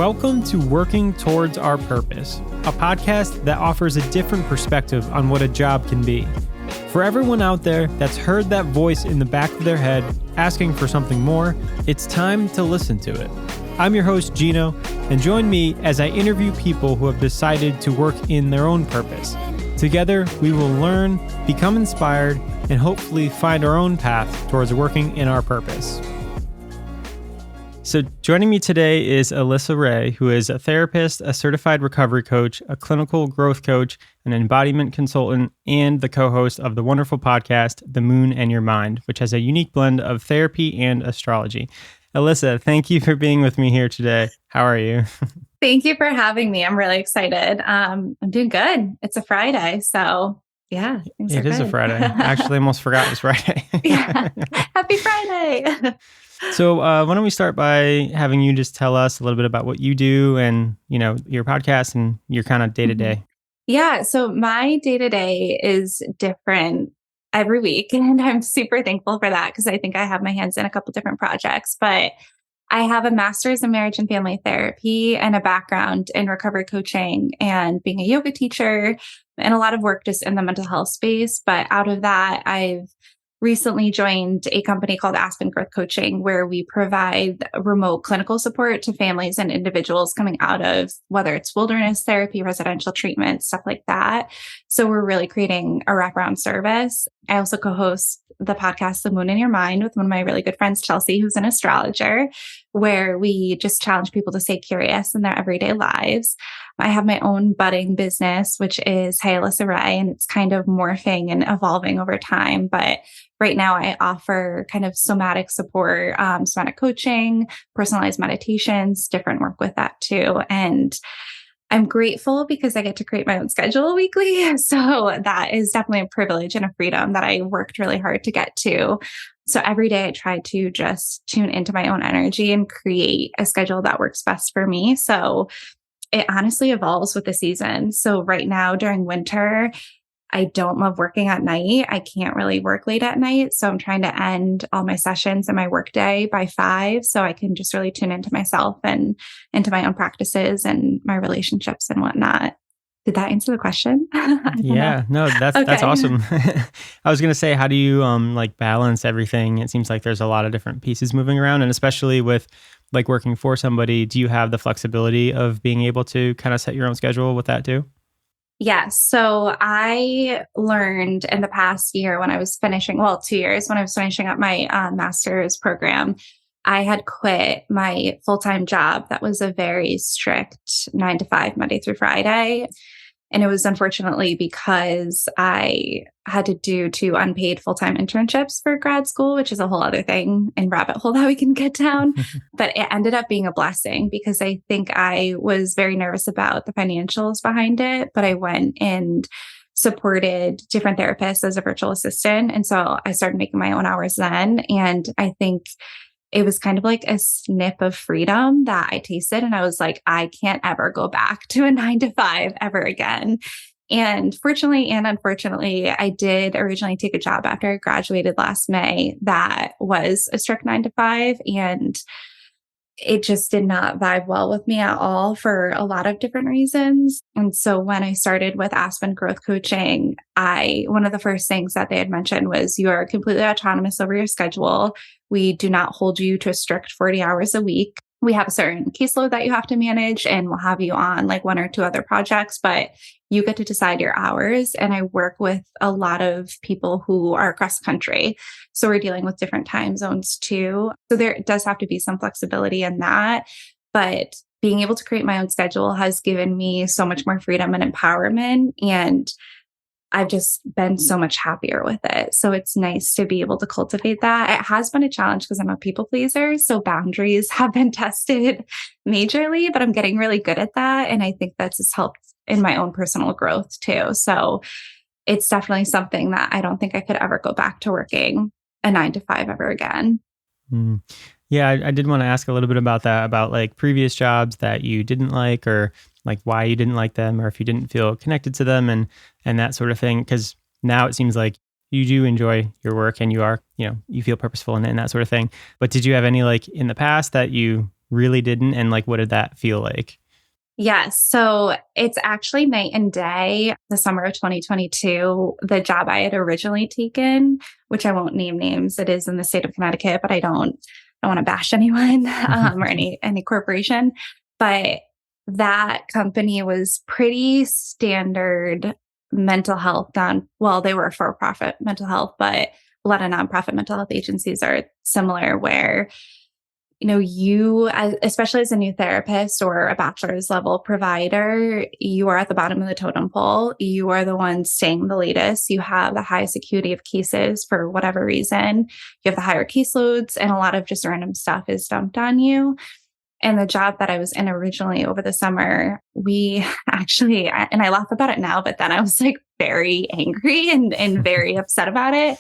Welcome to Working Towards Our Purpose, a podcast that offers a different perspective on what a job can be. For everyone out there that's heard that voice in the back of their head asking for something more, it's time to listen to it. I'm your host, Gino, and join me as I interview people who have decided to work in their own purpose. Together, we will learn, become inspired, and hopefully find our own path towards working in our purpose. So joining me today is Alyssa Rae, who is a therapist, a certified recovery coach, a clinical growth coach, an embodiment consultant, and the co-host of the wonderful podcast, The Moon and Your Mind, which has a unique blend of therapy and astrology. Alyssa, thank you for being with me here today. How are you? Thank you for having me. I'm really excited. I'm doing good. It's a Friday, so yeah. It is a Friday. Actually, I almost forgot it was Friday. Yeah. Happy Friday. So why don't we start by having you just tell us a little bit about what you do and, your podcast and your kind of day-to-day. Yeah. So my day-to-day is different every week. And I'm super thankful for that because I think I have my hands in a couple different projects. But I have a master's in marriage and family therapy and a background in recovery coaching and being a yoga teacher and a lot of work just in the mental health space. But out of that, I've recently joined a company called Aspen Growth Coaching, where we provide remote clinical support to families and individuals coming out of whether it's wilderness therapy, residential treatment, stuff like that. So we're really creating a wraparound service. I also co-host the podcast, The Moon and Your Mind, with one of my really good friends, Chelsea, who's an astrologer, where we just challenge people to stay curious in their everyday lives. I have my own budding business, which is Hey, Alyssa Rae, and it's kind of morphing and evolving over time. But right now I offer kind of somatic support, somatic coaching, personalized meditations, different work with that too. And I'm grateful because I get to create my own schedule weekly. So that is definitely a privilege and a freedom that I worked really hard to get to. So every day I try to just tune into my own energy and create a schedule that works best for me. So it honestly evolves with the season. So right now during winter, I don't love working at night. I can't really work late at night. So I'm trying to end all my sessions and my workday by 5 so I can just really tune into myself and into my own practices and my relationships and whatnot. Did that answer the question? Yeah, no, that's awesome. I was going to say, how do you balance everything? It seems like there's a lot of different pieces moving around, and especially with working for somebody, do you have the flexibility of being able to kind of set your own schedule with that too? Yes. So I learned in the past year when I was finishing, 2 years, when I was finishing up my master's program, I had quit my full-time job. That was a very strict 9 to 5, Monday through Friday. And it was unfortunately because I had to do 2 unpaid full-time internships for grad school, which is a whole other thing and rabbit hole that we can get down. But it ended up being a blessing because I think I was very nervous about the financials behind it, but I went and supported different therapists as a virtual assistant. And so I started making my own hours then. And I think it was kind of like a snip of freedom that I tasted. And I was like, I can't ever go back to a 9 to 5 ever again. And fortunately and unfortunately, I did originally take a job after I graduated last May that was a strict 9 to 5. And it just did not vibe well with me at all for a lot of different reasons. And so when I started with Aspen Growth Coaching, one of the first things that they had mentioned was you are completely autonomous over your schedule. We do not hold you to a strict 40 hours a week. We have a certain caseload that you have to manage, and we'll have you on 1 or 2 other projects, but you get to decide your hours. And I work with a lot of people who are across the country. So we're dealing with different time zones too. So there does have to be some flexibility in that. But being able to create my own schedule has given me so much more freedom and empowerment. And I've just been so much happier with it. So it's nice to be able to cultivate that. It has been a challenge because I'm a people pleaser. So boundaries have been tested majorly, but I'm getting really good at that. And I think that's just helped in my own personal growth too. So it's definitely something that I don't think I could ever go back to working a 9 to 5 ever again. Mm. Yeah, I did want to ask a little bit about that, about previous jobs that you didn't like, or why you didn't like them, or if you didn't feel connected to them and that sort of thing. Because now it seems like you do enjoy your work and you are, you feel purposeful in it and that sort of thing. But did you have any in the past that you really didn't? And like, what did that feel like? Yes. So it's actually night and day. The summer of 2022, the job I had originally taken, which I won't name names, it is in the state of Connecticut, but I don't want to bash anyone or any corporation. But that company was pretty standard mental health well, they were a for-profit mental health, but a lot of nonprofit mental health agencies are similar where especially as a new therapist or a bachelor's level provider, you are at the bottom of the totem pole. You are the one staying the latest. You have the highest acuity of cases for whatever reason. You have the higher caseloads, and a lot of just random stuff is dumped on you. And the job that I was in originally over the summer, we actually, and I laugh about it now, but then I was like very angry and very upset about it.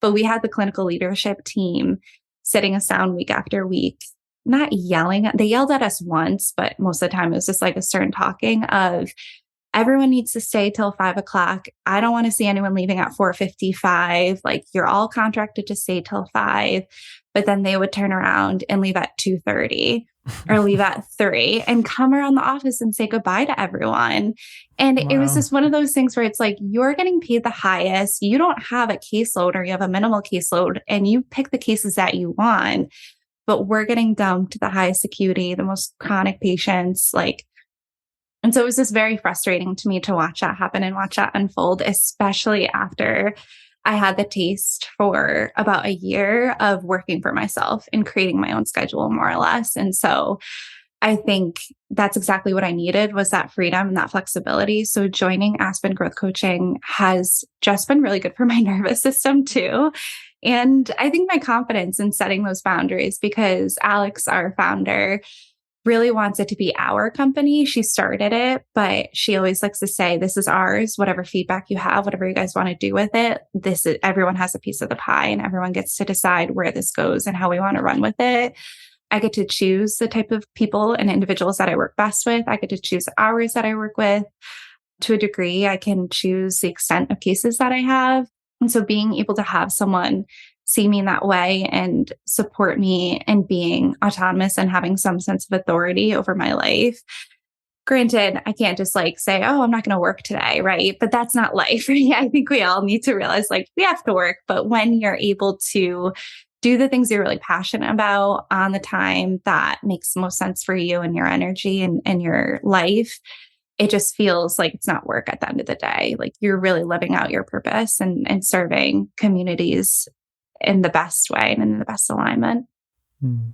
But we had the clinical leadership team sitting us down week after week, not yelling. They yelled at us once, but most of the time it was just like a stern talking of everyone needs to stay till 5 o'clock. I don't want to see anyone leaving at 4:55. Like you're all contracted to stay till 5. But then they would turn around and leave at 2:30 or leave at 3 and come around the office and say goodbye to everyone. And it was Wow. just one of those things where it's like, you're getting paid the highest. You don't have a caseload or you have a minimal caseload and you pick the cases that you want, but we're getting dumped the highest acuity, the most chronic patients. And so it was just very frustrating to me to watch that happen and watch that unfold, especially after I had the taste for about a year of working for myself and creating my own schedule, more or less. And so I think that's exactly what I needed, was that freedom and that flexibility. So joining Aspen Growth Coaching has just been really good for my nervous system too. And I think my confidence in setting those boundaries, because Alex, our founder, really wants it to be our company. She started it, but she always likes to say, this is ours. Whatever feedback you have, whatever you guys want to do with it, everyone has a piece of the pie and everyone gets to decide where this goes and how we want to run with it. I get to choose the type of people and individuals that I work best with. I get to choose the hours that I work with. To a degree, I can choose the extent of cases that I have. And so being able to have someone see me in that way and support me in being autonomous and having some sense of authority over my life. Granted, I can't just say, oh, I'm not going to work today, right? But that's not life. I think we all need to realize we have to work. But when you're able to do the things you're really passionate about on the time that makes the most sense for you and your energy and your life, it just feels like it's not work at the end of the day. You're really living out your purpose and serving communities in the best way and in the best alignment.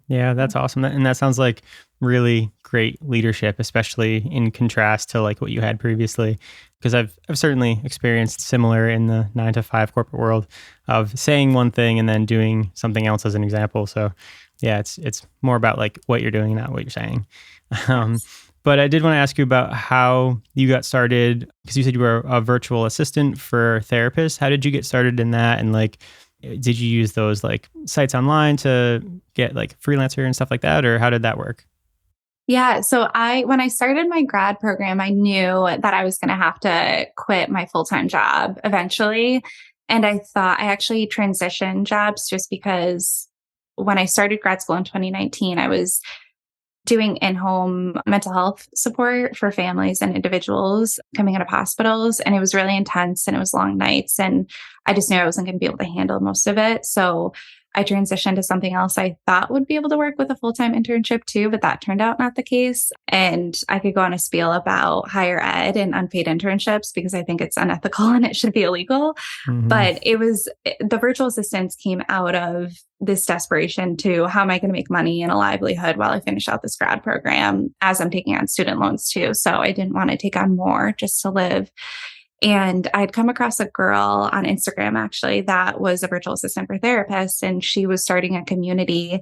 Yeah, that's awesome. And that sounds like really great leadership, especially in contrast to what you had previously. Because I've certainly experienced similar in the 9 to 5 corporate world of saying one thing and then doing something else as an example. So yeah, it's more about what you're doing, not what you're saying. But I did want to ask you about how you got started, because you said you were a virtual assistant for therapists. How did you get started in that? And did you use those sites online to get freelancer and stuff like that? Or how did that work? Yeah. So when I started my grad program, I knew that I was going to have to quit my full-time job eventually. And I actually transitioned jobs just because when I started grad school in 2019, I was doing in-home mental health support for families and individuals coming out of hospitals. And it was really intense and it was long nights. And I just knew I wasn't going to be able to handle most of it. So I transitioned to something else I thought would be able to work with a full-time internship too, but that turned out not the case. And I could go on a spiel about higher ed and unpaid internships because I think it's unethical and it should be illegal. Mm-hmm. But the virtual assistants came out of this desperation to how am I going to make money and a livelihood while I finish out this grad program as I'm taking on student loans too. So I didn't want to take on more just to live. And I'd come across a girl on Instagram, actually, that was a virtual assistant for therapists. And she was starting a community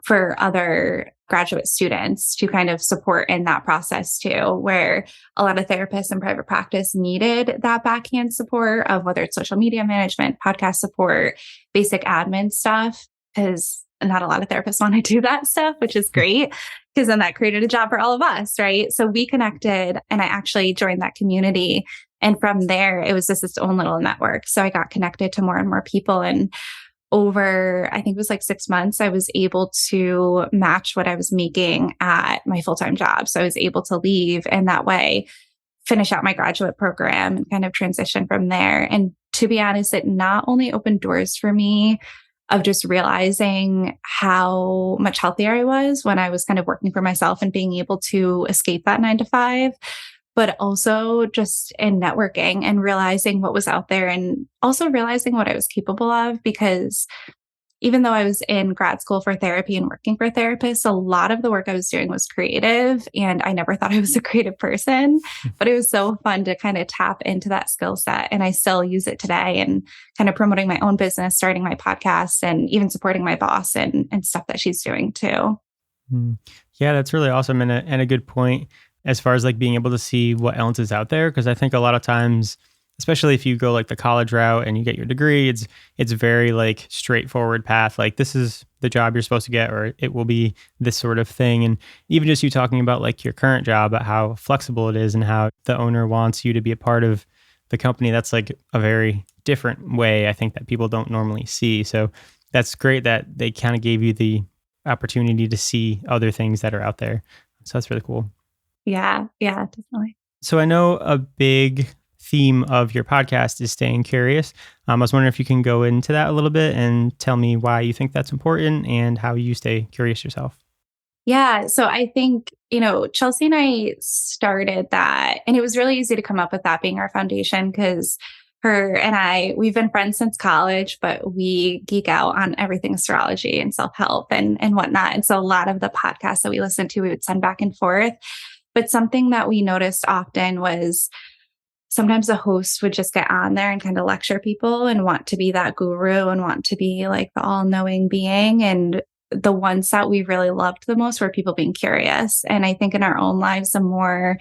for other graduate students to kind of support in that process too, where a lot of therapists in private practice needed that backhand support of whether it's social media management, podcast support, basic admin stuff, because not a lot of therapists want to do that stuff, which is great because then that created a job for all of us, right? So we connected and I actually joined that community. And from there, it was just its own little network. So I got connected to more and more people. And over, I think it was like 6 months, I was able to match what I was making at my full-time job. So I was able to leave and that way finish out my graduate program and kind of transition from there. And to be honest, it not only opened doors for me of just realizing how much healthier I was when I was kind of working for myself and being able to escape that 9 to 5, but also just in networking and realizing what was out there and also realizing what I was capable of. Because even though I was in grad school for therapy and working for therapists, a lot of the work I was doing was creative. And I never thought I was a creative person, but it was so fun to kind of tap into that skill set. And I still use it today and kind of promoting my own business, starting my podcast, and even supporting my boss and stuff that she's doing too. Mm. Yeah, that's really awesome and a good point as far as like being able to see what else is out there. Because I think a lot of times, especially if you go like the college route and you get your degree, it's very like straightforward path. Like this is the job you're supposed to get, or it will be this sort of thing. And even just you talking about like your current job, about how flexible it is and how the owner wants you to be a part of the company, that's like a very different way I think that people don't normally see. So that's great that they kind of gave you the opportunity to see other things that are out there. So that's really cool. Yeah, yeah, definitely. So I know a big theme of your podcast is staying curious. I was wondering if you can go into that a little bit and tell me why you think that's important and how you stay curious yourself. Yeah. So I think, Chelsea and I started that, and it was really easy to come up with that being our foundation because her and we've been friends since college, but we geek out on everything astrology and self-help and whatnot. And so a lot of the podcasts that we listened to, we would send back and forth. But something that we noticed often was sometimes a host would just get on there and kind of lecture people and want to be that guru and want to be like the all-knowing being. And the ones that we really loved the most were people being curious. And I think in our own lives, the more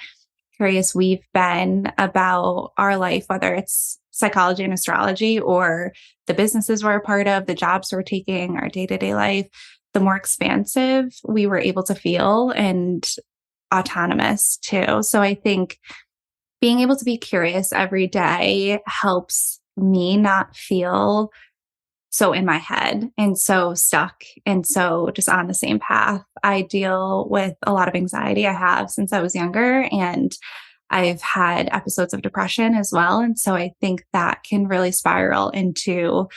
curious we've been about our life, whether it's psychology and astrology or the businesses we're a part of, the jobs we're taking, our day-to-day life, the more expansive we were able to feel and autonomous too. So I think being able to be curious every day helps me not feel so in my head and so stuck and so just on the same path. I deal with a lot of anxiety. I have since I was younger, and I've had episodes of depression as well. And so I think that can really spiral into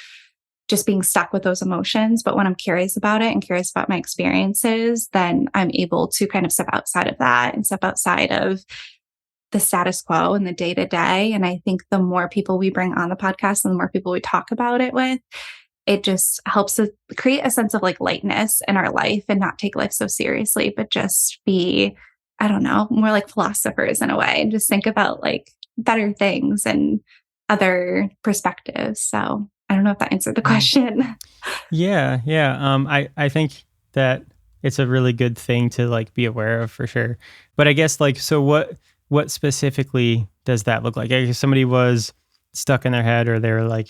just being stuck with those emotions. But when I'm curious about it and curious about my experiences, then I'm able to kind of step outside of that and step outside of the status quo and the day to day. And I think the more people we bring on the podcast and the more people we talk about it with, it just helps us create a sense of like lightness in our life and not take life so seriously, but just be, I don't know, more like philosophers in a way and just think about like better things and other perspectives. So I don't know if that answered the question. Yeah, yeah. I think that it's a really good thing to like be aware of for sure. But I guess like, so what specifically does that look like? If somebody was stuck in their head or they're like,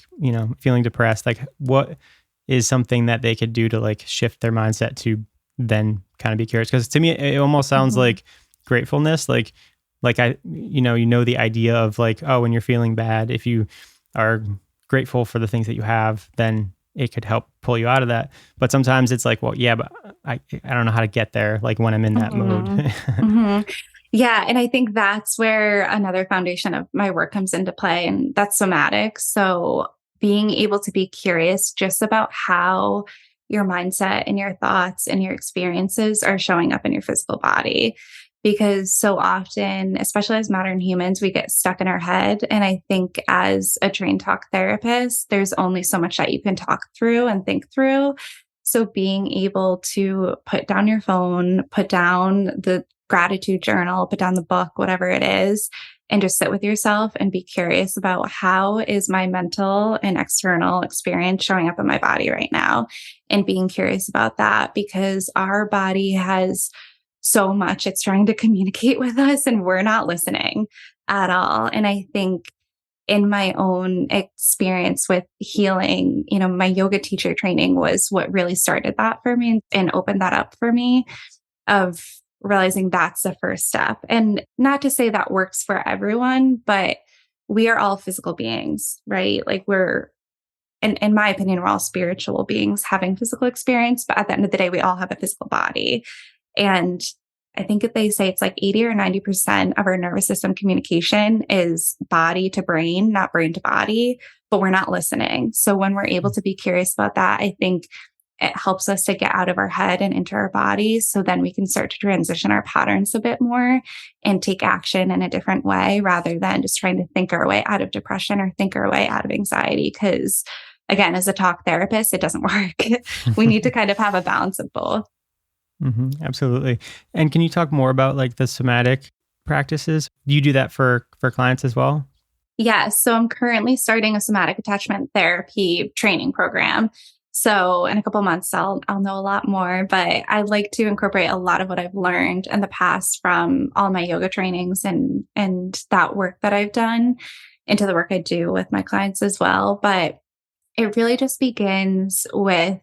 feeling depressed, like what is something that they could do to like shift their mindset to then kind of be curious? Because to me, it almost sounds like gratefulness. Like the idea of like, oh, when you're feeling bad, if you are grateful for the things that you have, then it could help pull you out of that. But sometimes it's like, well, yeah, but I don't know how to get there. Like when I'm in that mode. Mm-hmm. Yeah. And I think that's where another foundation of my work comes into play, and that's somatic. So being able to be curious just about how your mindset and your thoughts and your experiences are showing up in your physical body. Because so often, especially as modern humans, we get stuck in our head. And I think as a trained talk therapist, there's only so much that you can talk through and think through. So being able to put down your phone, put down the gratitude journal, put down the book, whatever it is, and just sit with yourself and be curious about how is my mental and external experience showing up in my body right now, and being curious about that because our body has so much it's trying to communicate with us and we're not listening at all. And I think in my own experience with healing, my yoga teacher training was what really started that for me and opened that up for me of realizing that's the first step. And not to say that works for everyone, but we are all physical beings, right? Like we're in my opinion, we're all spiritual beings having physical experience, but at the end of the day, we all have a physical body. And I think if they say it's like 80 or 90% of our nervous system communication is body to brain, not brain to body, but we're not listening. So when we're able to be curious about that, I think it helps us to get out of our head and into our bodies. So then we can start to transition our patterns a bit more and take action in a different way rather than just trying to think our way out of depression or think our way out of anxiety. Because again, as a talk therapist, it doesn't work. We need to kind of have a balance of both. Absolutely. And can you talk more about like the somatic practices? Do you do that for clients as well? Yeah. So I'm currently starting a somatic attachment therapy training program. So in a couple of months, I'll know a lot more, but I'd like to incorporate a lot of what I've learned in the past from all my yoga trainings and that work that I've done into the work I do with my clients as well. But it really just begins with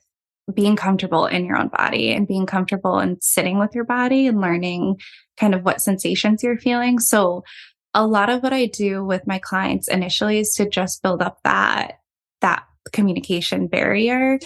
being comfortable in your own body and being comfortable and sitting with your body and learning kind of what sensations you're feeling. So a lot of what I do with my clients initially is to just build up that communication barrier.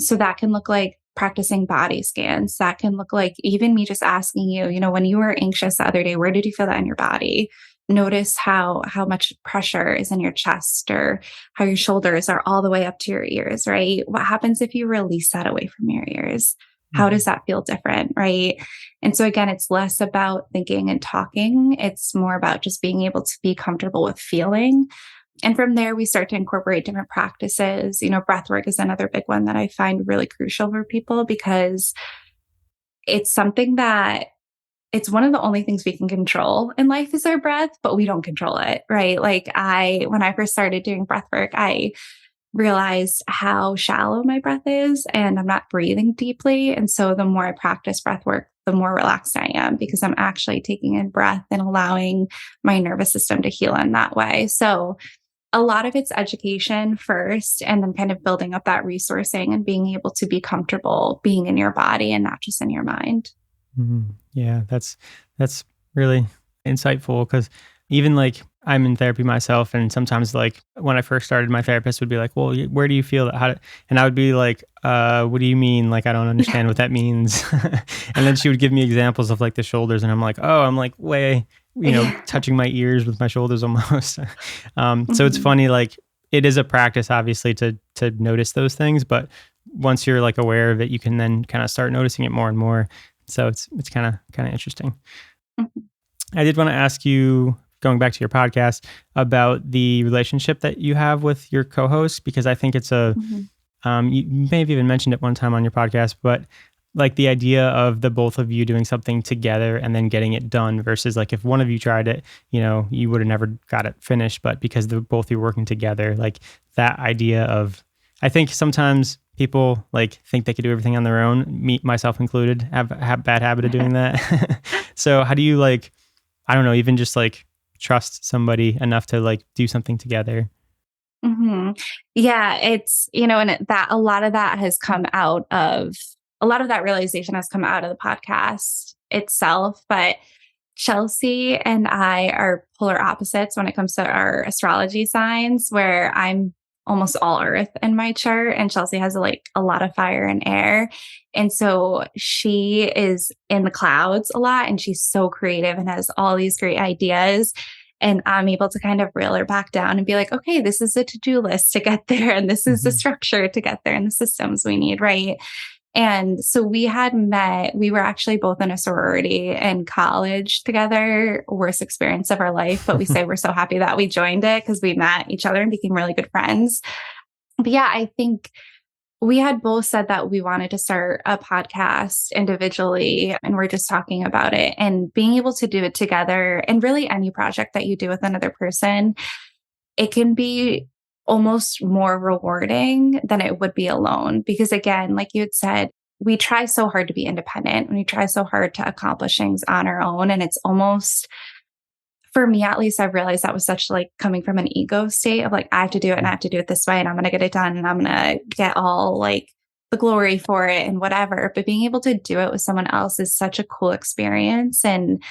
So that can look like practicing body scans. That can look like even me just asking you, when you were anxious the other day, where did you feel that in your body? Notice how much pressure is in your chest or how your shoulders are all the way up to your ears, right? What happens if you release that away from your ears? How does that feel different, right? And so again, it's less about thinking and talking. It's more about just being able to be comfortable with feeling. And from there, we start to incorporate different practices. Breath work is another big one that I find really crucial for people because it's something that it's one of the only things we can control in life is our breath, but we don't control it, right? Like when I first started doing breath work, I realized how shallow my breath is and I'm not breathing deeply. And so the more I practice breath work, the more relaxed I am because I'm actually taking in breath and allowing my nervous system to heal in that way. So a lot of it's education first, and then kind of building up that resourcing and being able to be comfortable being in your body and not just in your mind. Yeah, that's really insightful because even like I'm in therapy myself, and sometimes like when I first started, my therapist would be like, "Well, where do you feel that?" And I would be like, "What do you mean? Like I don't understand what that means." And then she would give me examples of like the shoulders, and I'm like, "Oh, I'm like way, touching my ears with my shoulders almost." So it's funny, like it is a practice, obviously, to notice those things, but once you're like aware of it, you can then kind of start noticing it more and more. So it's kind of interesting. I did want to ask you, going back to your podcast, about the relationship that you have with your co-host, because I think it's you may have even mentioned it one time on your podcast, but like the idea of the both of you doing something together and then getting it done versus like if one of you tried it, you would have never got it finished, but because the both of you working together, like that idea of, I think sometimes people like think they could do everything on their own, me, myself included, have a bad habit of doing that. So how do you like, I don't know, even just like trust somebody enough to like do something together? Yeah, it's, and that a lot of that has come out of, a lot of that realization has come out of the podcast itself. But Chelsea and I are polar opposites when it comes to our astrology signs, where I'm almost all earth in my chart and Chelsea has like a lot of fire and air. And so she is in the clouds a lot and she's so creative and has all these great ideas. And I'm able to kind of reel her back down and be like, okay, this is a to-do list to get there. And this is the structure to get there and the systems we need. Right. And so we had met, we were actually both in a sorority in college together, worst experience of our life, but we say we're so happy that we joined it because we met each other and became really good friends. But yeah, I think we had both said that we wanted to start a podcast individually and we're just talking about it and being able to do it together. And really any project that you do with another person, it can be almost more rewarding than it would be alone. Because again, like you had said, we try so hard to be independent and we try so hard to accomplish things on our own. And it's almost, for me at least, I've realized that was such like coming from an ego state of like, I have to do it and I have to do it this way and I'm going to get it done and I'm going to get all like the glory for it and whatever. But being able to do it with someone else is such a cool experience. And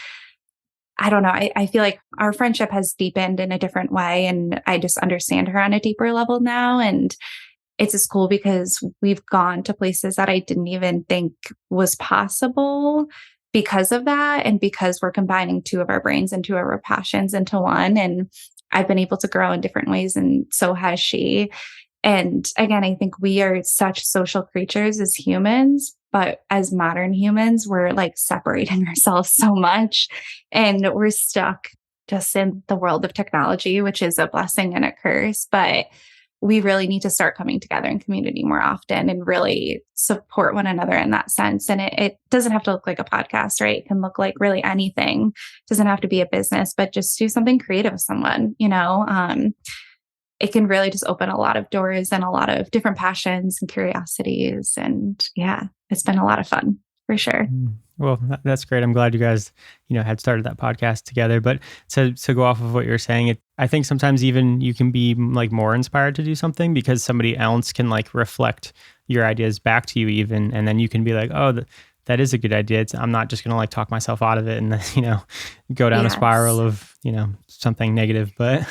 I don't know. I feel like our friendship has deepened in a different way. And I just understand her on a deeper level now. And it's just cool because we've gone to places that I didn't even think was possible because of that. And because we're combining two of our brains and two of our passions into one. And I've been able to grow in different ways, and so has she. And again, I think we are such social creatures as humans, but as modern humans, we're like separating ourselves so much and we're stuck just in the world of technology, which is a blessing and a curse. But we really need to start coming together in community more often and really support one another in that sense. And it doesn't have to look like a podcast, right? It can look like really anything. It doesn't have to be a business, but just do something creative with someone, it can really just open a lot of doors and a lot of different passions and curiosities. And yeah, it's been a lot of fun for sure. Well, that's great. I'm glad you guys, had started that podcast together. But to go off of what you're saying, I think sometimes even you can be like more inspired to do something because somebody else can like reflect your ideas back to you even. And then you can be like, oh, that is a good idea. I'm not just going to like talk myself out of it and, go down a spiral of, something negative. But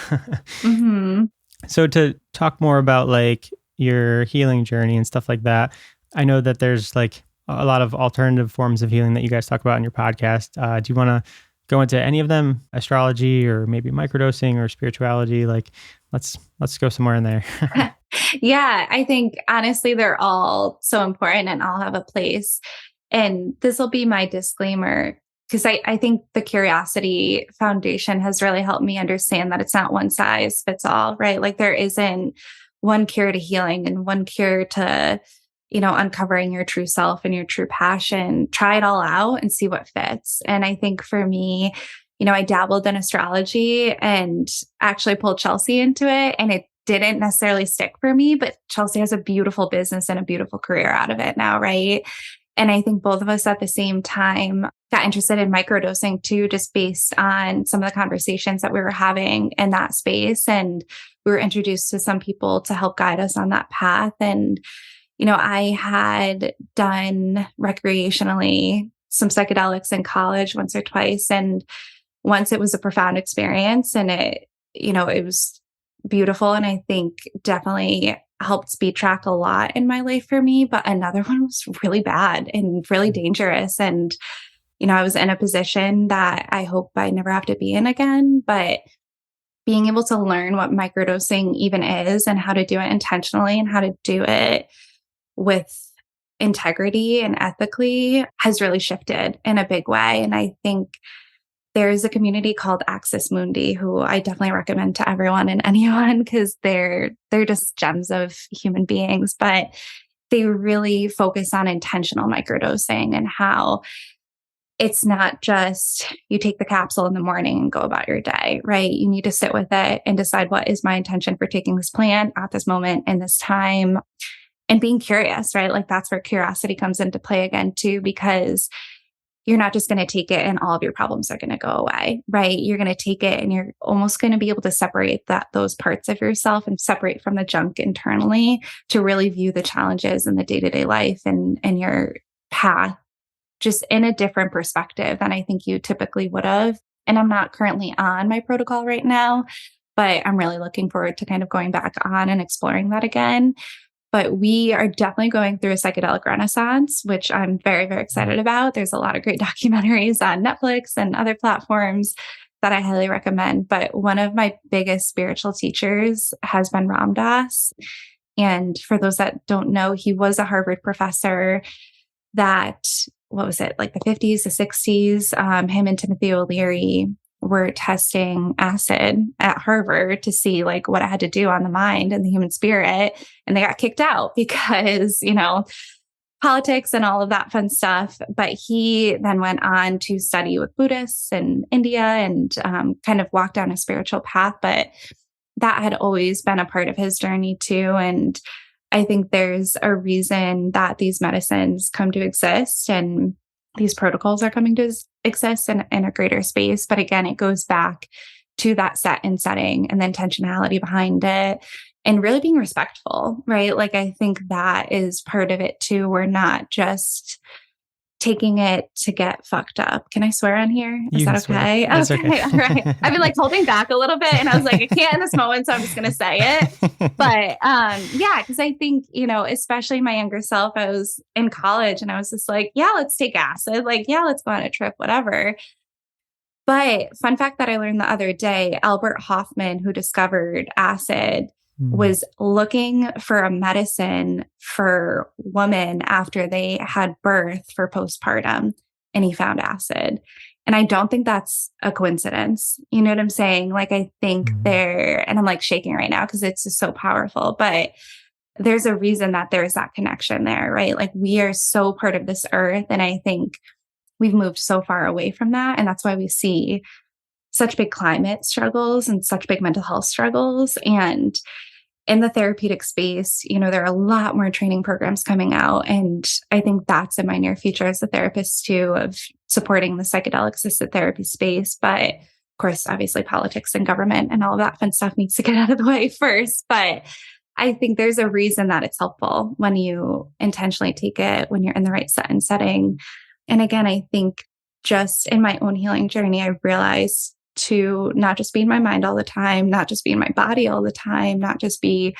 Mm-hmm. So to talk more about like your healing journey and stuff like that, I know that there's like a lot of alternative forms of healing that you guys talk about in your podcast. Do you want to go into any of them? Astrology or maybe microdosing or spirituality? Like let's go somewhere in there. Yeah, I think honestly, they're all so important and all have a place. And this will be my disclaimer because I think the curiosity foundation has really helped me understand that it's not one size fits all, right? Like there isn't one cure to healing and one cure to, uncovering your true self and your true passion. Try it all out and see what fits. And I think for me, I dabbled in astrology and actually pulled Chelsea into it, and it didn't necessarily stick for me, but Chelsea has a beautiful business and a beautiful career out of it now, right? And I think both of us at the same time got interested in microdosing too, just based on some of the conversations that we were having in that space. And we were introduced to some people to help guide us on that path. And, I had done recreationally some psychedelics in college once or twice. And once it was a profound experience and it was beautiful. And I think definitely helped speed track a lot in my life for me. But another one was really bad and really dangerous. And, I was in a position that I hope I never have to be in again. But being able to learn what microdosing even is and how to do it intentionally and how to do it with integrity and ethically has really shifted in a big way. And I think there's a community called Axis Mundi, who I definitely recommend to everyone and anyone because they're just gems of human beings, but they really focus on intentional microdosing and how it's not just you take the capsule in the morning and go about your day, right? You need to sit with it and decide what is my intention for taking this plant at this moment and this time, and being curious, right? Like that's where curiosity comes into play again too, because you're not just going to take it and all of your problems are going to go away, right? You're going to take it and you're almost going to be able to separate those parts of yourself and separate from the junk internally to really view the challenges in the day-to-day life and your path just in a different perspective than I think you typically would have. And I'm not currently on my protocol right now, but I'm really looking forward to kind of going back on and exploring that again. But we are definitely going through a psychedelic renaissance, which I'm very, very excited about. There's a lot of great documentaries on Netflix and other platforms that I highly recommend. But one of my biggest spiritual teachers has been Ram Dass. And for those that don't know, he was a Harvard professor that, what was it, like the 50s, the 60s, him and Timothy O'Leary were testing acid at Harvard to see like what it had to do on the mind and the human spirit. And they got kicked out because, politics and all of that fun stuff. But he then went on to study with Buddhists in India and kind of walk down a spiritual path. But that had always been a part of his journey too. And I think there's a reason that these medicines come to exist and these protocols are coming to exist in a greater space. But again, it goes back to that set and setting and the intentionality behind it and really being respectful, right? Like, I think that is part of it too. We're not just taking it to get fucked up. Can I swear on here? Is You that can swear. okay? That's Okay. All right. I've been like holding back a little bit and I was like, I can't in this moment. So I'm just going to say it. But yeah, because I think, especially my younger self, I was in college and I was just like, yeah, let's take acid. Like, yeah, let's go on a trip, whatever. But fun fact that I learned the other day, Albert Hoffman, who discovered acid, was looking for a medicine for women after they had birth for postpartum, and he found acid. And I don't think that's a coincidence. You know what I'm saying? Like, I think and I'm like shaking right now because it's just so powerful, but there's a reason that there's that connection there, right? Like, we are so part of this earth. And I think we've moved so far away from that. And that's why we see such big climate struggles and such big mental health struggles. And in the therapeutic space, there are a lot more training programs coming out. And I think that's in my near future as a therapist too, of supporting the psychedelic assisted therapy space. But of course, obviously politics and government and all of that fun stuff needs to get out of the way first. But I think there's a reason that it's helpful when you intentionally take it, when you're in the right set and setting. And again, I think just in my own healing journey, I realized to not just be in my mind all the time, not just be in my body all the time, not just be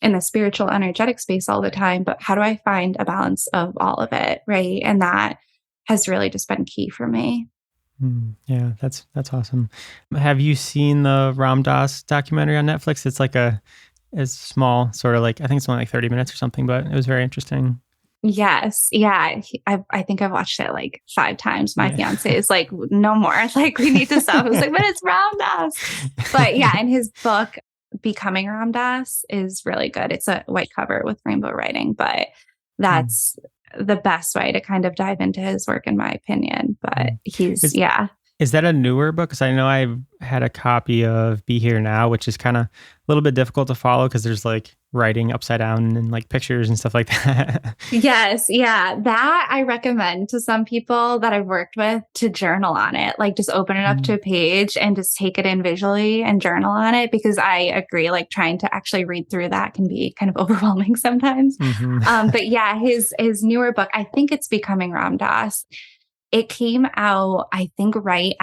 in the spiritual, energetic space all the time, but how do I find a balance of all of it, right? And that has really just been key for me. Yeah, that's awesome. Have you seen the Ram Dass documentary on Netflix? It's small, sort of like, I think it's only like 30 minutes or something, but it was very interesting. Yes. Yeah. I think I've watched it like 5 times. My fiance is like, no more. Like, we need to stop. I was like, but it's Ram Dass. But yeah, and his book, Becoming Ram Dass, is really good. It's a white cover with rainbow writing, but that's the best way to kind of dive into his work, in my opinion. But Is that a newer book? Because I know I've had a copy of Be Here Now, which is kind of a little bit difficult to follow because there's like writing upside down and like pictures and stuff like that. Yes. Yeah. That I recommend to some people that I've worked with to journal on it. Like, just open it up to a page and just take it in visually and journal on it, because I agree, like trying to actually read through that can be kind of overwhelming sometimes. But yeah, his newer book, I think it's Becoming Ram Dass. It came out, I think, right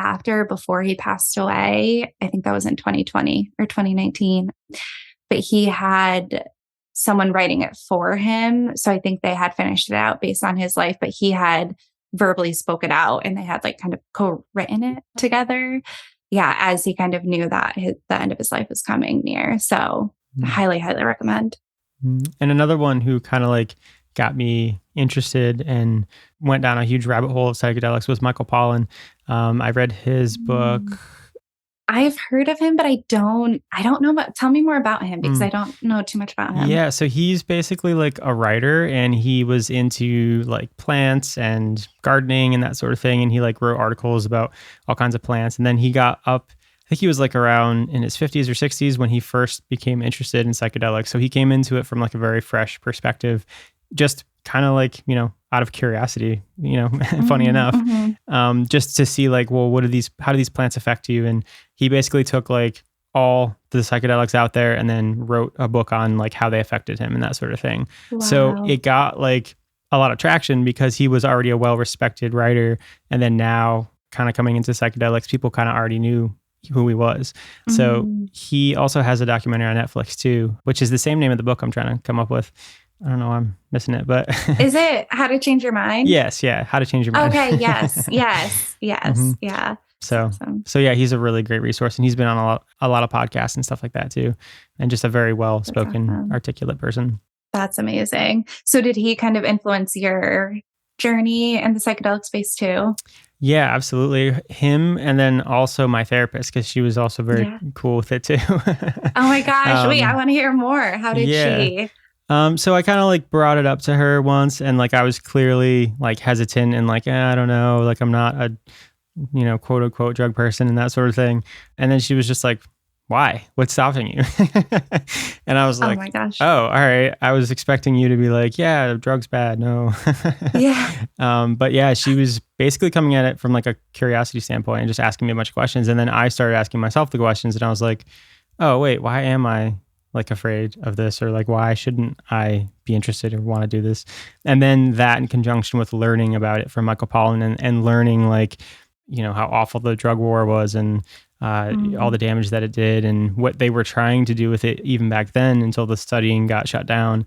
before he passed away. I think that was in 2020 or 2019. But he had someone writing it for him. So I think they had finished it out based on his life, but he had verbally spoke it out and they had like kind of co-written it together. Yeah, as he kind of knew that the end of his life was coming near. So highly, highly recommend. And another one who kind of like got me interested and went down a huge rabbit hole of psychedelics was Michael Pollan. I read his book. I've heard of him, but I don't know tell me more about him, because I don't know too much about him. Yeah. So he's basically like a writer, and he was into like plants and gardening and that sort of thing. And he like wrote articles about all kinds of plants. And then he got up, I think he was like around in his 50s or 60s when he first became interested in psychedelics. So he came into it from like a very fresh perspective, just kind of like, out of curiosity, funny enough, just to see like, well, how do these plants affect you? And he basically took like all the psychedelics out there and then wrote a book on like how they affected him and that sort of thing. Wow. So it got like a lot of traction because he was already a well-respected writer. And then now kind of coming into psychedelics, people kind of already knew who he was. So he also has a documentary on Netflix too, which is the same name of the book I'm trying to come up with. I don't know. I'm missing it, but is it How to Change Your Mind? Yes. Yeah. How to Change Your Mind. Okay. Yes. Yeah. So yeah, he's a really great resource, and he's been on a lot of podcasts and stuff like that too. And just a very well-spoken, articulate person. That's amazing. So did he kind of influence your journey in the psychedelic space too? Yeah, absolutely. Him, and then also my therapist, because she was also very cool with it too. Oh my gosh. Wait, I want to hear more. How did she? So I kind of like brought it up to her once, and like I was clearly like hesitant and like, I don't know, like I'm not a, quote unquote drug person and that sort of thing. And then she was just like, why? What's stopping you? And I was like, oh my gosh. Oh, all right. I was expecting you to be like, yeah, drugs bad. No. Yeah. But yeah, she was basically coming at it from like a curiosity standpoint and just asking me a bunch of questions. And then I started asking myself the questions, and I was like, oh wait, why am I like afraid of this? Or like, why shouldn't I be interested or want to do this. And then that in conjunction with learning about it from Michael Pollan and learning like, how awful the drug war was and all the damage that it did and what they were trying to do with it even back then until the studying got shut down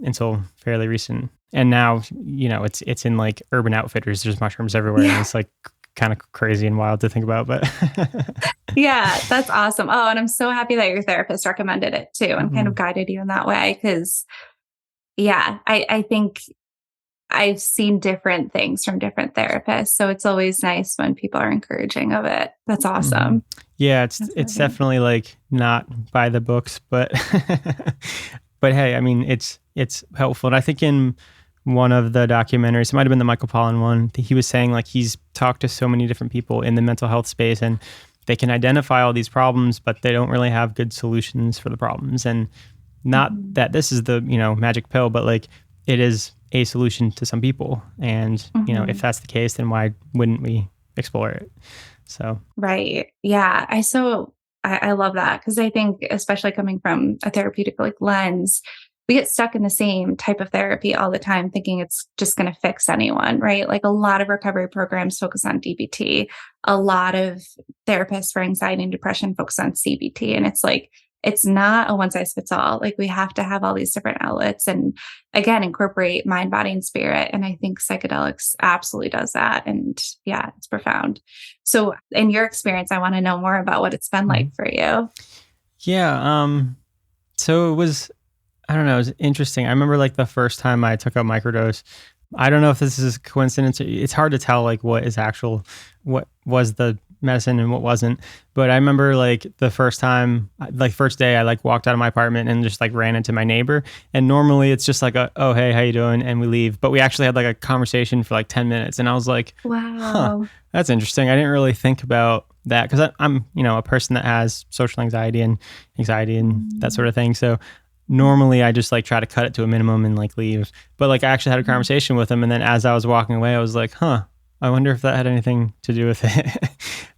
until fairly recent. And now, it's in like Urban Outfitters. There's mushrooms everywhere. Yeah. And it's like kind of crazy and wild to think about, but yeah, that's awesome. Oh, and I'm so happy that your therapist recommended it too and kind of guided you in that way. Cause yeah, I think I've seen different things from different therapists. So it's always nice when people are encouraging of it. That's awesome. Yeah, it's definitely like not by the books, but but hey, I mean, it's helpful. And I think in one of the documentaries, it might have been the Michael Pollan one, he was saying like he's talked to so many different people in the mental health space and they can identify all these problems, but they don't really have good solutions for the problems. And not that this is the, magic pill, but like it is a solution to some people. And, if that's the case, then why wouldn't we explore it? So. Right. Yeah. I love that because I think, especially coming from a therapeutic lens, we get stuck in the same type of therapy all the time, thinking it's just going to fix anyone, right? Like a lot of recovery programs focus on DBT. A lot of therapists for anxiety and depression focus on CBT. And it's like, it's not a one size fits all. Like we have to have all these different outlets and again, incorporate mind, body, and spirit. And I think psychedelics absolutely does that. And yeah, it's profound. So in your experience, I want to know more about what it's been like for you. Yeah. So it was, I don't know, it was interesting. I remember like the first time I took a microdose, I don't know if this is a coincidence. It's hard to tell like what was the medicine and what wasn't. But I remember like the first time, like first day I like walked out of my apartment and just like ran into my neighbor. And normally it's just like, oh, hey, how you doing? And we leave. But we actually had like a conversation for like 10 minutes. And I was like, wow, that's interesting. I didn't really think about that because I'm, a person that has social anxiety and that sort of thing. So normally I just like try to cut it to a minimum and like leave. But like I actually had a conversation with him. And then as I was walking away, I was like, I wonder if that had anything to do with it.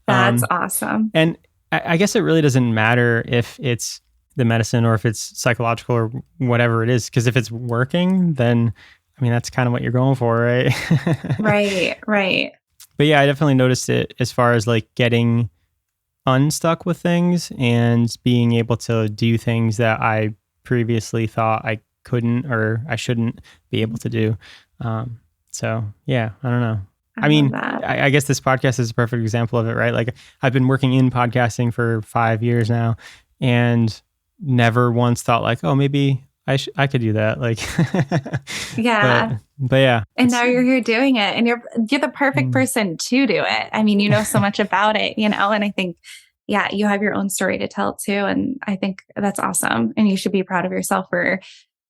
That's awesome. And I guess it really doesn't matter if it's the medicine or if it's psychological or whatever it is. Because if it's working, then, I mean, that's kind of what you're going for, right? Right. But yeah, I definitely noticed it as far as like getting unstuck with things and being able to do things that I previously thought I couldn't or I shouldn't be able to do. So yeah, I don't know. I mean, I guess this podcast is a perfect example of it, right? Like I've been working in podcasting for 5 years now and never once thought like, oh, maybe I could do that. Like, yeah. But yeah. And now you're here doing it and you're the perfect person to do it. I mean, you know so much about it, and I think, yeah, you have your own story to tell too. And I think that's awesome. And you should be proud of yourself for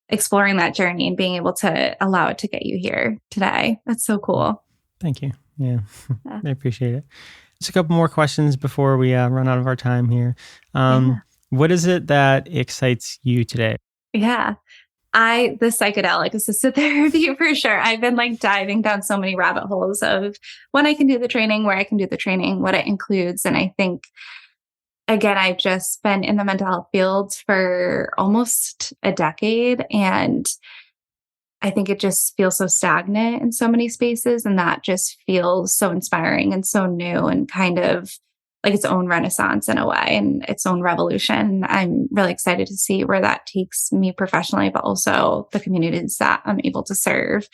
exploring that journey and being able to allow it to get you here today. That's so cool. Thank you. Yeah. I appreciate it. Just a couple more questions before we run out of our time here. What is it that excites you today? Yeah. The psychedelic assisted therapy for sure. I've been like diving down so many rabbit holes of when I can do the training, where I can do the training, what it includes. And I think, again, I've just been in the mental health field for almost a decade. And I think it just feels so stagnant in so many spaces. And that just feels so inspiring and so new and kind of like its own renaissance in a way and its own revolution. I'm really excited to see where that takes me professionally, but also the communities that I'm able to serve.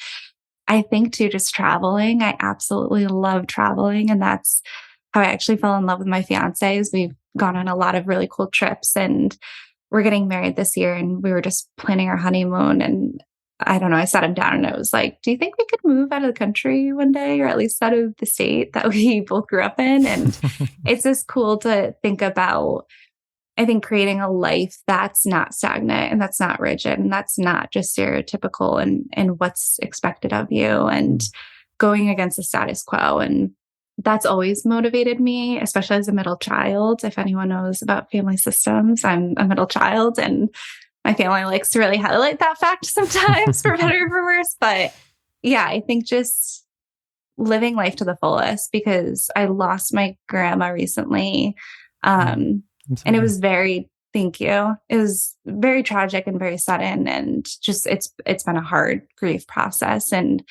I think too, just traveling. I absolutely love traveling. And that's how I actually fell in love with my fiance. Is we've gone on a lot of really cool trips and we're getting married this year and we were just planning our honeymoon. And I don't know, I sat him down and I was like, do you think we could move out of the country one day, or at least out of the state that we both grew up in? And it's just cool to think about, I think, creating a life that's not stagnant and that's not rigid and that's not just stereotypical and what's expected of you and going against the status quo. And that's always motivated me, especially as a middle child. If anyone knows about family systems, I'm a middle child, and my family likes to really highlight that fact sometimes for better or for worse. But yeah, I think just living life to the fullest, because I lost my grandma recently. And it was very Thank you. It was very tragic and very sudden, and just it's been a hard grief process. And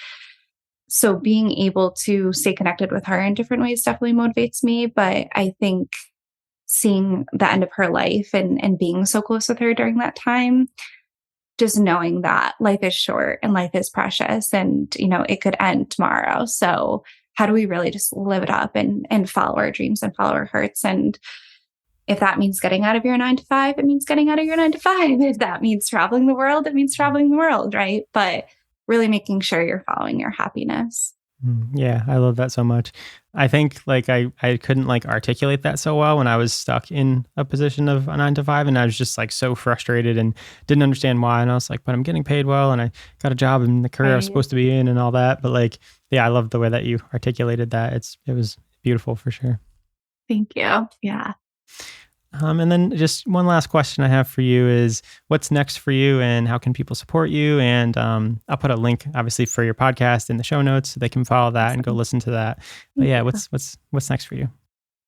so being able to stay connected with her in different ways definitely motivates me. But I think seeing the end of her life and being so close with her during that time, just knowing that life is short and life is precious and, it could end tomorrow. So how do we really just live it up and follow our dreams and follow our hearts? And if that means getting out of your 9 to 5, it means getting out of your 9 to 5. If that means traveling the world, it means traveling the world, right? But really making sure you're following your happiness. Yeah, I love that so much. I think I couldn't articulate that so well when I was stuck in a position of a 9 to 5, and I was just so frustrated and didn't understand why. And I was like, but I'm getting paid well and I got a job in the career I was supposed to be in and all that. But yeah, I love the way that you articulated that. It was beautiful for sure. Thank you. Yeah. And then just one last question I have for you is what's next for you and how can people support you? And I'll put a link obviously for your podcast in the show notes so they can follow that and go listen to that. But yeah, what's next for you?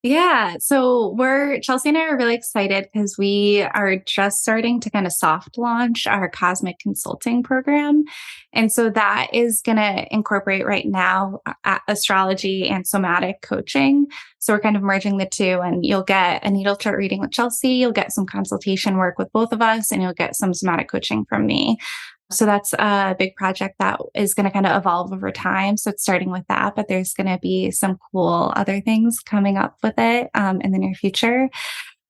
Yeah. So Chelsea and I are really excited because we are just starting to kind of soft launch our cosmic consulting program. And so that is going to incorporate right now astrology and somatic coaching. So we're kind of merging the two, and you'll get a natal chart reading with Chelsea. You'll get some consultation work with both of us, and you'll get some somatic coaching from me. So that's a big project that is going to kind of evolve over time. So it's starting with that, but there's going to be some cool other things coming up with it in the near future.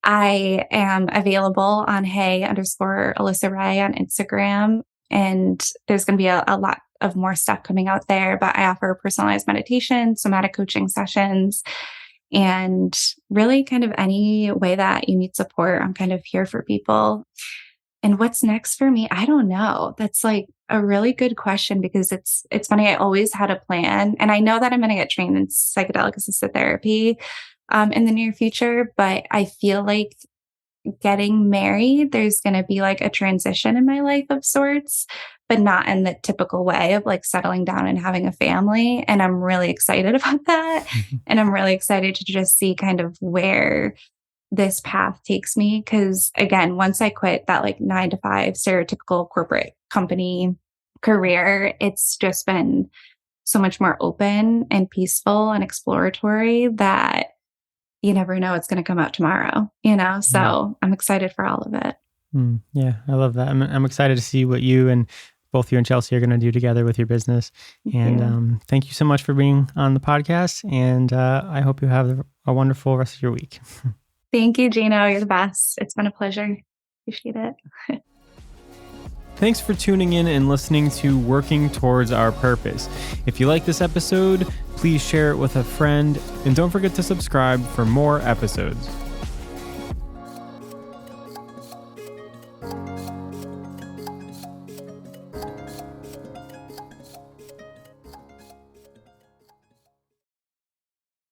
I am available on _Alyssa Rae on Instagram, and there's going to be a lot of more stuff coming out there, but I offer personalized meditation, somatic coaching sessions, and really kind of any way that you need support. I'm kind of here for people. And what's next for me? I don't know. That's a really good question because it's funny. I always had a plan, and I know that I'm going to get trained in psychedelic assisted therapy in the near future, but I feel like getting married, there's going to be a transition in my life of sorts, but not in the typical way of settling down and having a family. And I'm really excited about that. And I'm really excited to just see kind of where this path takes me. Because again, once I quit that 9 to 5 stereotypical corporate company career, it's just been so much more open and peaceful and exploratory that you never know what's going to come out tomorrow, So I'm excited for all of it. Yeah, I love that. I'm excited to see what you and both you and Chelsea are going to do together with your business. Thank you so much for being on the podcast. And I hope you have a wonderful rest of your week. Thank you, Gino. You're the best. It's been a pleasure. Appreciate it. Thanks for tuning in and listening to Working Towards Our Purpose. If you like this episode, please share it with a friend, and don't forget to subscribe for more episodes.